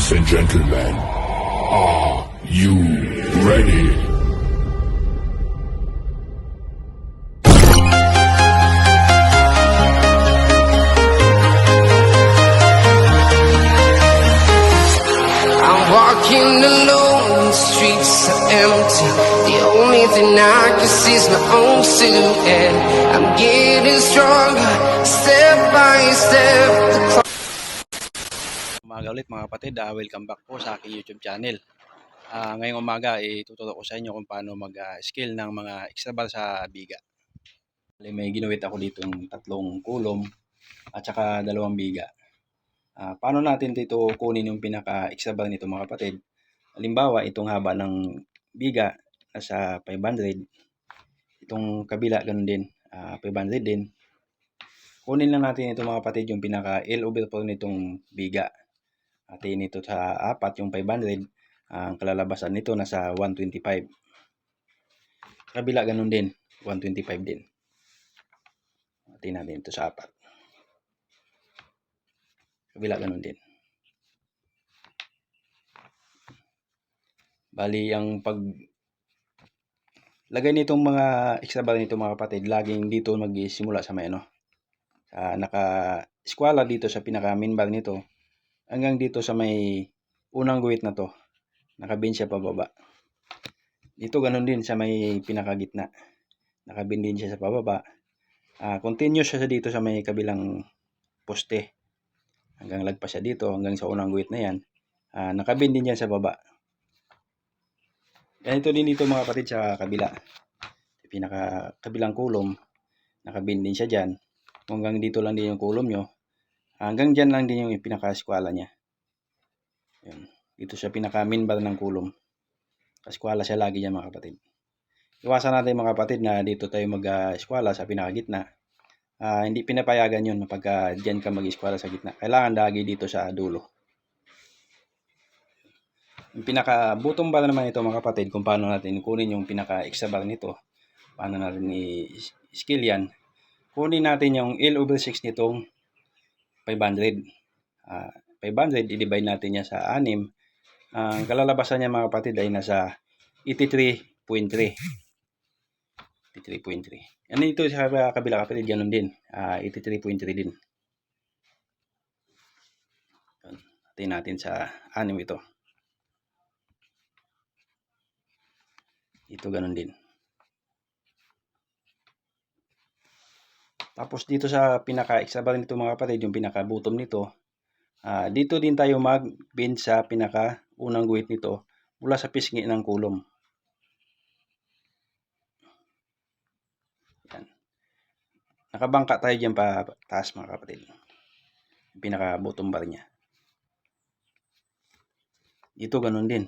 Ladies and gentlemen, are you ready? I'm walking alone, the streets are empty. The only thing I can see is my own silhouette. I'm getting stronger, step by step. Umaga ulit mga kapatid, welcome back po sa aking YouTube channel. Ngayong umaga, ituturo ko sa inyo kung paano mag-skill ng mga extra bar sa biga. May ginuwit ako dito ng 3 kulom at saka 2 biga. Paano natin dito kunin yung pinaka extra bar nito mga kapatid? Halimbawa, itong haba ng biga nasa 500, itong kabila ganun din, 500 din. Kunin lang natin ito mga kapatid yung pinaka L/4 nitong biga. Atin ito sa 4 yung 500, ang kalalabasan nito nasa 125. Kabila ganun din, 125 din. Atin natin ito sa 4. Kabila ganun din. Bali, ang pag lagay nitong mga extra bar nito mga kapatid, laging dito magsisimula sa may naka-eskwala dito sa pinaka main bar nito hanggang dito sa may unang guhit na to, nakabin siya pababa. Dito ganun din sa may pinakagitna, nakabin din siya sa pababa. Continuous siya dito sa may kabilang poste, hanggang lagpas siya dito hanggang sa unang guhit na yan. Nakabin din yan sa baba. Ganito din dito mga kapatid sa kabila, pinaka kabilang kulom, nakabin din siya dyan. Hanggang dito lang din yung kulom nyo, hanggang dyan lang din yung pinaka-eskwala niya. Yun. Dito sa pinaka main bar ng kulom, eskwala siya lagi yan mga kapatid. Iwasan natin mga kapatid na dito tayo mag-eskwala sa pinakagitna. Hindi pinapayagan yun pagka dyan ka mag-eskwala sa gitna. Kailangan lagi dito sa dulo. Yung pinaka-bottom bar naman ito mga kapatid, kung paano natin kunin yung pinaka-extra bar nito, paano natin i-skill yan. Kunin natin yung L/6 nitong 500. 500, i-divide natin niya sa 6. Ang kalalabasan niya mga kapatid ay nasa 83.3. 83.3. Ano ito sa kabila kapatid, ganun din. 83.3 din. Atin natin sa 6 ito. Ito ganun din. Tapos dito sa pinaka-extra bar nito mga kapatid, yung pinaka-bottom nito, dito din tayo mag-bend sa pinaka-unang guhit nito mula sa pisngi ng kulom. Yan. Nakabangka tayo dyan pa taas mga kapatid. Yung pinaka-bottom bar niya. Dito ganun din.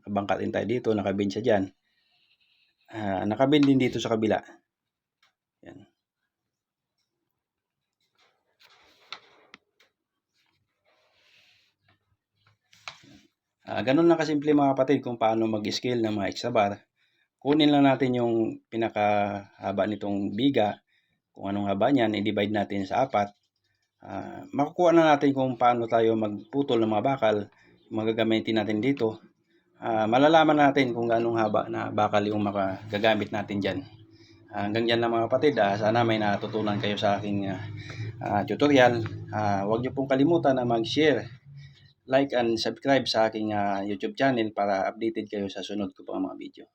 Nakabangka din tayo dito, nakabend siya dyan. Nakabend din dito sa kabila. Yan. Ganun lang kasimple mga kapatid kung paano mag-scale ng mga extra bar. Kunin lang natin yung pinakahaba nitong biga, kung anong haba niyan, i-divide natin sa 4. Makukuha na natin kung paano tayo magputol ng mga bakal, magagamitin natin dito. Malalaman natin kung ganong haba na bakal yung magagamit natin dyan. Hanggang dyan lang mga kapatid, sana may natutunan kayo sa aking tutorial. Huwag niyo pong kalimutan na mag-share, like and subscribe sa aking YouTube channel para updated kayo sa sunod ko pang mga video.